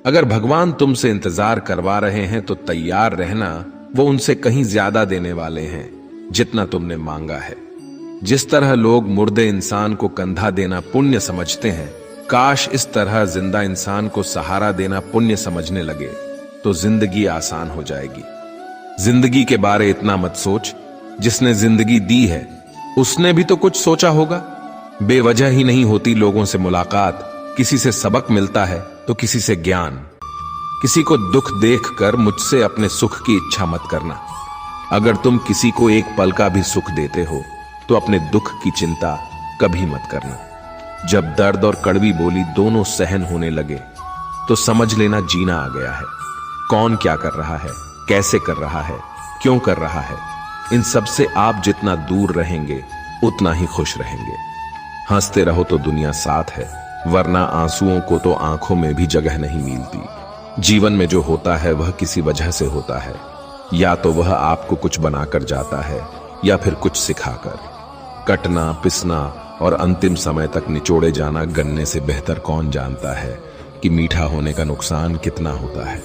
अगर भगवान तुमसे इंतजार करवा रहे हैं तो तैयार रहना, वो उनसे कहीं ज्यादा देने वाले हैं जितना तुमने मांगा है। जिस तरह लोग मुर्दे इंसान को कंधा देना पुण्य समझते हैं, काश इस तरह जिंदा इंसान को सहारा देना पुण्य समझने लगे तो जिंदगी आसान हो जाएगी। जिंदगी के बारे इतना मत सोच, जिसने जिंदगी दी है उसने भी तो कुछ सोचा होगा। बेवजह ही नहीं होती लोगों से मुलाकात, किसी से सबक मिलता है तो किसी से ज्ञान। किसी को दुख देखकर मुझसे अपने सुख की इच्छा मत करना। अगर तुम किसी को एक पल का भी सुख देते हो तो अपने दुख की चिंता कभी मत करना। जब दर्द और कड़वी बोली दोनों सहन होने लगे तो समझ लेना जीना आ गया है। कौन क्या कर रहा है, कैसे कर रहा है, क्यों कर रहा है, इन सब से आप जितना दूर रहेंगे उतना ही खुश रहेंगे। हंसते रहो तो दुनिया साथ है, वरना आंसुओं को तो आंखों में भी जगह नहीं मिलती। जीवन में जो होता है वह किसी वजह से होता है, या तो वह आपको कुछ बनाकर जाता है या फिर कुछ सिखाकर। कटना, पिसना और अंतिम समय तक निचोड़े जाना गन्ने से बेहतर कौन जानता है कि मीठा होने का नुकसान कितना होता है।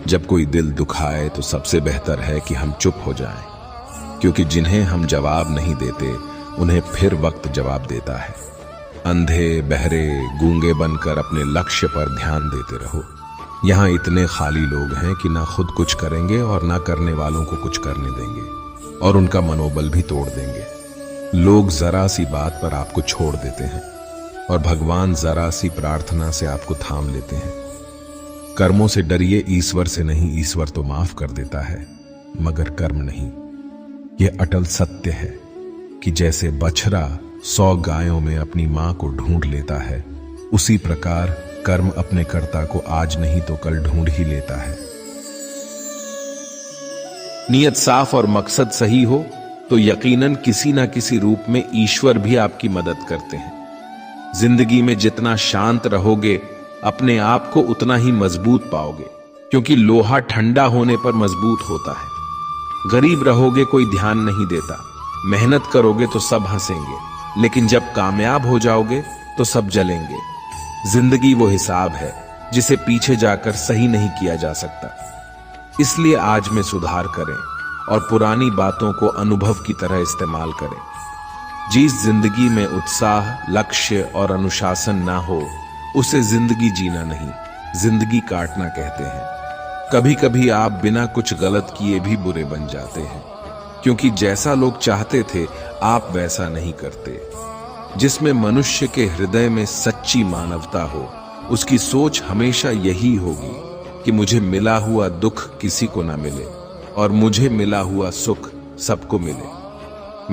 जब कोई दिल दुखाए तो सबसे बेहतर है कि हम चुप हो जाएं, क्योंकि जिन्हें हम जवाब नहीं देते उन्हें फिर वक्त जवाब देता है। अंधे, बहरे, गूंगे बनकर अपने लक्ष्य पर ध्यान देते रहो। यहाँ इतने खाली लोग हैं कि ना खुद कुछ करेंगे और ना करने वालों को कुछ करने देंगे, और उनका मनोबल भी तोड़ देंगे। लोग जरा सी बात पर आपको छोड़ देते हैं और भगवान जरा सी प्रार्थना से आपको थाम लेते हैं। कर्मों से डरिए, ईश्वर से नहीं। ईश्वर तो माफ कर देता है मगर कर्म नहीं। यह अटल सत्य है कि जैसे बछड़ा 100 गायों में अपनी मां को ढूंढ लेता है, उसी प्रकार कर्म अपने कर्ता को आज नहीं तो कल ढूंढ ही लेता है। नियत साफ और मकसद सही हो तो यकीनन किसी ना किसी रूप में ईश्वर भी आपकी मदद करते हैं। जिंदगी में जितना शांत रहोगे अपने आप को उतना ही मजबूत पाओगे, क्योंकि लोहा ठंडा होने पर मजबूत होता है। गरीब रहोगे कोई ध्यान नहीं देता, मेहनत करोगे तो सब हंसेंगे, लेकिन जब कामयाब हो जाओगे तो सब जलेंगे। जिंदगी वो हिसाब है जिसे पीछे जाकर सही नहीं किया जा सकता। इसलिए आज में सुधार करें और पुरानी बातों को अनुभव की तरह इस्तेमाल करें। जिस जिंदगी में उत्साह, लक्ष्य और अनुशासन ना हो उसे जिंदगी जीना नहीं, जिंदगी काटना कहते हैं। कभी कभी आप बिना कुछ गलत किए भी बुरे बन जाते हैं, क्योंकि जैसा लोग चाहते थे आप वैसा नहीं करते। जिसमें मनुष्य के हृदय में सच्ची मानवता हो, उसकी सोच हमेशा यही होगी कि मुझे मिला हुआ दुख किसी को ना मिले और मुझे मिला हुआ सुख सबको मिले।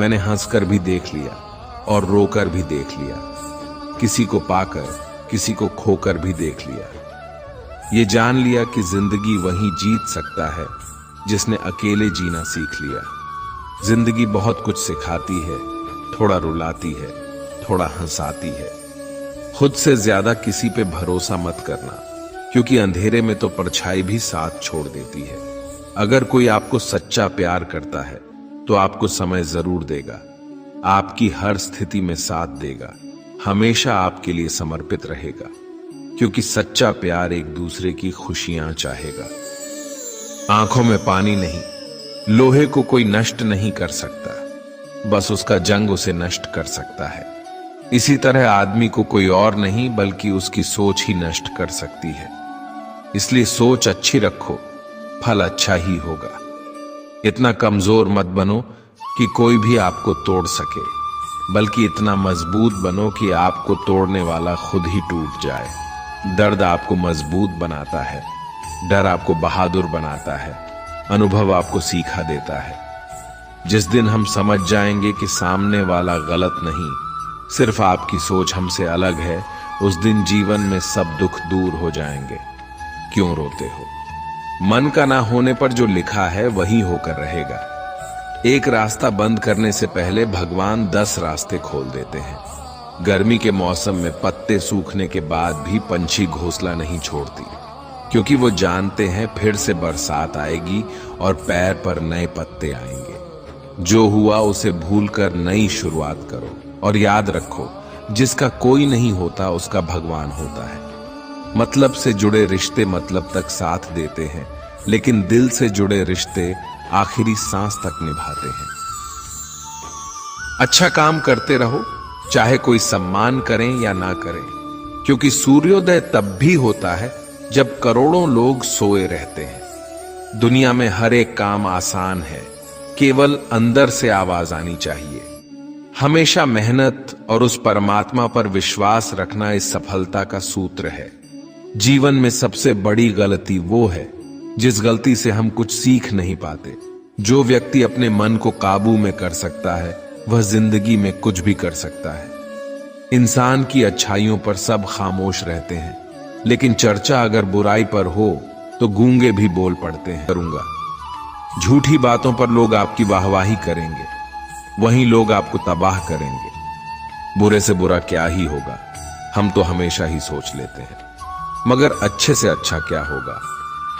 मैंने हंसकर भी देख लिया और रोकर भी देख लिया, किसी को पाकर किसी को खोकर भी देख लिया। ये जान लिया कि जिंदगी वही जीत सकता है जिसने अकेले जीना सीख लिया। जिंदगी बहुत कुछ सिखाती है, थोड़ा रुलाती है, थोड़ा हंसाती है। खुद से ज्यादा किसी पे भरोसा मत करना, क्योंकि अंधेरे में तो परछाई भी साथ छोड़ देती है। अगर कोई आपको सच्चा प्यार करता है तो आपको समय जरूर देगा, आपकी हर स्थिति में साथ देगा, हमेशा आपके लिए समर्पित रहेगा, क्योंकि सच्चा प्यार एक दूसरे की खुशियां चाहेगा। आंखों में पानी नहीं, लोहे को कोई नष्ट नहीं कर सकता, बस उसका जंग उसे नष्ट कर सकता है। इसी तरह आदमी को कोई और नहीं बल्कि उसकी सोच ही नष्ट कर सकती है। इसलिए सोच अच्छी रखो, फल अच्छा ही होगा। इतना कमजोर मत बनो कि कोई भी आपको तोड़ सके, बल्कि इतना मजबूत बनो कि आपको तोड़ने वाला खुद ही टूट जाए। दर्द आपको मजबूत बनाता है, डर आपको बहादुर बनाता है, अनुभव आपको सीखा देता है। जिस दिन हम समझ जाएंगे कि सामने वाला गलत नहीं, सिर्फ आपकी सोच हमसे अलग है, उस दिन जीवन में सब दुख दूर हो जाएंगे। क्यों रोते हो? मन का ना होने पर जो लिखा है वही होकर रहेगा। एक रास्ता बंद करने से पहले भगवान 10 रास्ते खोल देते हैं। गर्मी के मौसम में पत्ते सूखने के बाद भी पंछी घोंसला नहीं छोड़ती, क्योंकि वो जानते हैं फिर से बरसात आएगी और पैर पर नए पत्ते आएंगे। जो हुआ उसे भूलकर नई शुरुआत करो और याद रखो, जिसका कोई नहीं होता उसका भगवान होता है। मतलब से जुड़े रिश्ते मतलब तक साथ देते हैं, लेकिन दिल से जुड़े रिश्ते आखिरी सांस तक निभाते हैं। अच्छा काम करते रहो, चाहे कोई सम्मान करें या ना करें, क्योंकि सूर्योदय तब भी होता है जब करोड़ों लोग सोए रहते हैं। दुनिया में हर एक काम आसान है, केवल अंदर से आवाज आनी चाहिए। हमेशा मेहनत और उस परमात्मा पर विश्वास रखना इस सफलता का सूत्र है। जीवन में सबसे बड़ी गलती वो है जिस गलती से हम कुछ सीख नहीं पाते। जो व्यक्ति अपने मन को काबू में कर सकता है वह जिंदगी में कुछ भी कर सकता है। इंसान की अच्छाइयों पर सब खामोश रहते हैं, लेकिन चर्चा अगर बुराई पर हो तो गूंगे भी बोल पड़ते हैं। करूंगा झूठी बातों पर लोग आपकी वाहवाही करेंगे, वहीं लोग आपको तबाह करेंगे। बुरे से बुरा क्या ही होगा, हम तो हमेशा ही सोच लेते हैं, मगर अच्छे से अच्छा क्या होगा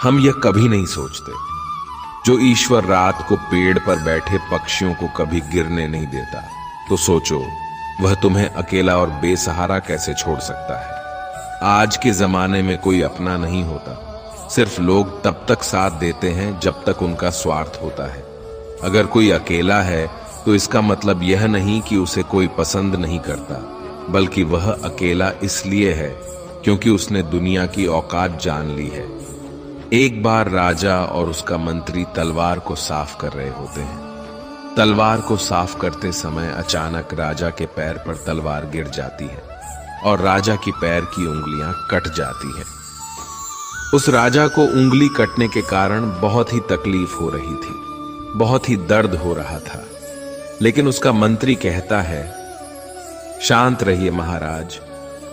हम यह कभी नहीं सोचते। जो ईश्वर रात को पेड़ पर बैठे पक्षियों को कभी गिरने नहीं देता, तो सोचो वह तुम्हें अकेला और बेसहारा कैसे छोड़ सकता है। आज के जमाने में कोई अपना नहीं होता, सिर्फ लोग तब तक साथ देते हैं जब तक उनका स्वार्थ होता है। अगर कोई अकेला है तो इसका मतलब यह नहीं कि उसे कोई पसंद नहीं करता, बल्कि वह अकेला इसलिए है क्योंकि उसने दुनिया की औकात जान ली है। एक बार राजा और उसका मंत्री तलवार को साफ कर रहे होते हैं। तलवार को साफ करते समय अचानक राजा के पैर पर तलवार गिर जाती है और राजा की पैर की उंगलियां कट जाती हैं। उस राजा को उंगली कटने के कारण बहुत ही तकलीफ हो रही थी, बहुत ही दर्द हो रहा था, लेकिन उसका मंत्री कहता है, शांत रहिए महाराज,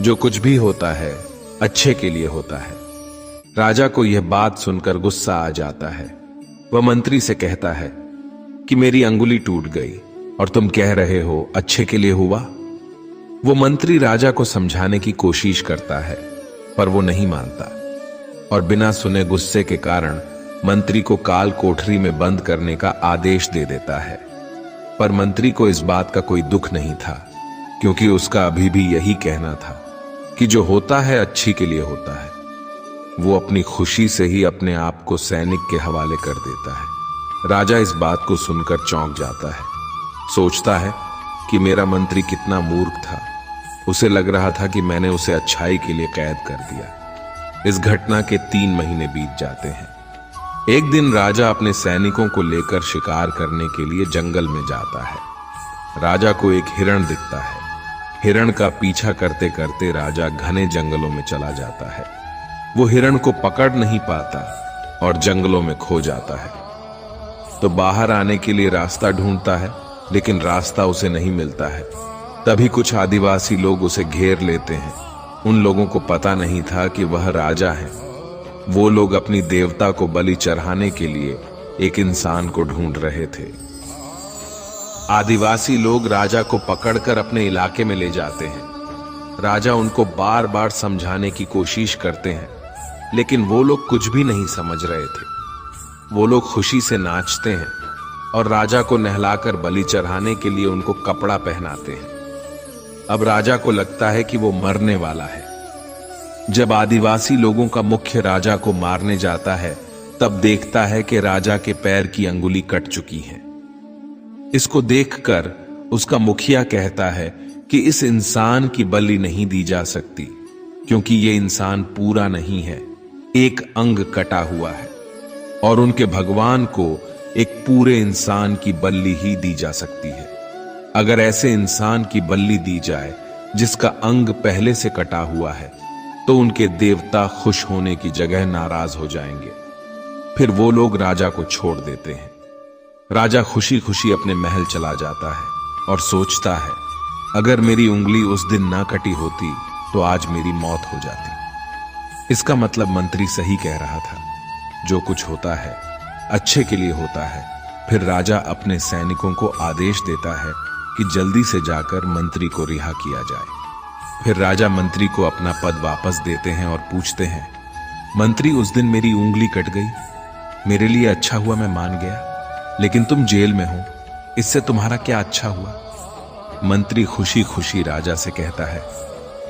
जो कुछ भी होता है अच्छे के लिए होता है। राजा को यह बात सुनकर गुस्सा आ जाता है। वह मंत्री से कहता है कि मेरी अंगुली टूट गई और तुम कह रहे हो अच्छे के लिए हुआ। वो मंत्री राजा को समझाने की कोशिश करता है, पर वो नहीं मानता और बिना सुने गुस्से के कारण मंत्री को काल कोठरी में बंद करने का आदेश दे देता है। पर मंत्री को इस बात का कोई दुख नहीं था, क्योंकि उसका अभी भी यही कहना था कि जो होता है अच्छी के लिए होता है। वो अपनी खुशी से ही अपने आप को सैनिक के हवाले कर देता है। राजा इस बात को सुनकर चौंक जाता है, सोचता है कि मेरा मंत्री कितना मूर्ख था। उसे लग रहा था कि मैंने उसे अच्छाई के लिए कैद कर दिया। इस घटना के 3 महीने बीत जाते हैं। एक दिन राजा अपने सैनिकों को लेकर शिकार करने के लिए जंगल में जाता है। राजा को एक हिरण दिखता है। हिरण का पीछा करते करते राजा घने जंगलों में चला जाता है। वो हिरण को पकड़ नहीं पाता और जंगलों में खो जाता है। तो बाहर आने के लिए रास्ता ढूंढता है, लेकिन रास्ता उसे नहीं मिलता है। तभी कुछ आदिवासी लोग उसे घेर लेते हैं। उन लोगों को पता नहीं था कि वह राजा है। वो लोग अपनी देवता को बलि चढ़ाने के लिए एक इंसान को ढूंढ रहे थे। आदिवासी लोग राजा को पकड़कर अपने इलाके में ले जाते हैं। राजा उनको बार बार समझाने की कोशिश करते हैं, लेकिन वो लोग कुछ भी नहीं समझ रहे थे। वो लोग खुशी से नाचते हैं और राजा को नहलाकर बलि चढ़ाने के लिए उनको कपड़ा पहनाते हैं। अब राजा को लगता है कि वो मरने वाला है। जब आदिवासी लोगों का मुख्य राजा को मारने जाता है, तब देखता है कि राजा के पैर की अंगुली कट चुकी है। इसको देखकर उसका मुखिया कहता है कि इस इंसान की बलि नहीं दी जा सकती, क्योंकि ये इंसान पूरा नहीं है, एक अंग कटा हुआ है, और उनके भगवान को एक पूरे इंसान की बलि ही दी जा सकती है। अगर ऐसे इंसान की बलि दी जाए जिसका अंग पहले से कटा हुआ है, तो उनके देवता खुश होने की जगह नाराज हो जाएंगे। फिर वो लोग राजा को छोड़ देते हैं। राजा खुशी खुशी अपने महल चला जाता है और सोचता है, अगर मेरी उंगली उस दिन ना कटी होती तो आज मेरी मौत हो जाती। इसका मतलब मंत्री सही कह रहा था, जो कुछ होता है अच्छे के लिए होता है। फिर राजा अपने सैनिकों को आदेश देता है कि जल्दी से जाकर मंत्री को रिहा किया जाए। फिर राजा मंत्री को अपना पद वापस देते हैं और पूछते हैं, मंत्री उस दिन मेरी उंगली कट गई, मेरे लिए अच्छा हुआ, मैं मान गया, लेकिन तुम जेल में हो, इससे तुम्हारा क्या अच्छा हुआ? मंत्री खुशी खुशी राजा से कहता है,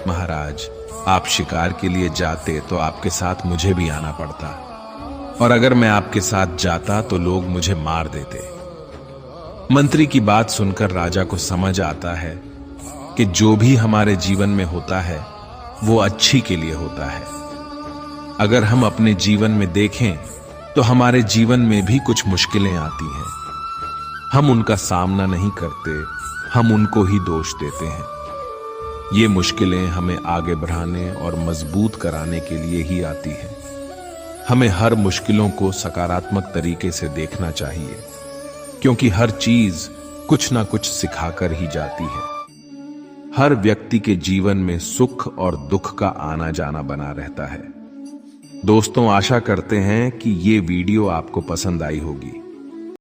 महाराज आप शिकार के लिए जाते तो आपके साथ मुझे भी आना पड़ता, और अगर मैं आपके साथ जाता तो लोग मुझे मार देते। मंत्री की बात सुनकर राजा को समझ आता है कि जो भी हमारे जीवन में होता है वो अच्छी के लिए होता है। अगर हम अपने जीवन में देखें तो हमारे जीवन में भी कुछ मुश्किलें आती हैं। हम उनका सामना नहीं करते, हम उनको ही दोष देते हैं। ये मुश्किलें हमें आगे बढ़ाने और मजबूत कराने के लिए ही आती हैं। हमें हर मुश्किलों को सकारात्मक तरीके से देखना चाहिए, क्योंकि हर चीज कुछ ना कुछ सिखाकर ही जाती है। हर व्यक्ति के जीवन में सुख और दुख का आना जाना बना रहता है। दोस्तों, आशा करते हैं कि ये वीडियो आपको पसंद आई होगी।